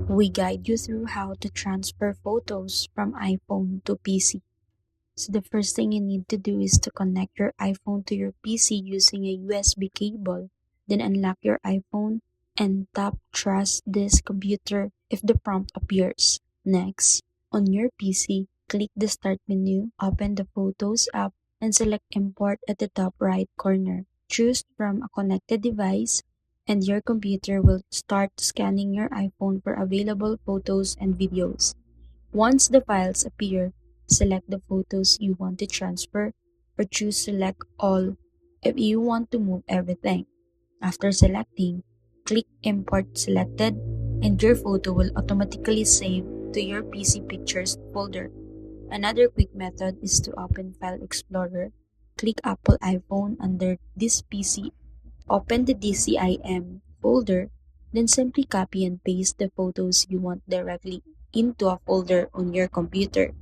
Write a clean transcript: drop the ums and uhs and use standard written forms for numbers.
We guide you through how to transfer photos from iPhone to PC. So the first thing you need to do is to connect your iPhone to your PC using a USB cable. Then unlock your iPhone and tap Trust this computer if the prompt appears. Next, on your PC, click the Start menu, open the Photos app, and select Import at the top right corner. Choose from a connected device, and your computer will start scanning your iPhone for available photos and videos. Once the files appear, select the photos you want to transfer or choose Select All if you want to move everything. After selecting, click Import Selected and your photo will automatically save to your PC Pictures folder. Another quick method is to open File Explorer. Click Apple iPhone under this PC. Open the DCIM folder, then simply copy and paste the photos you want directly into a folder on your computer.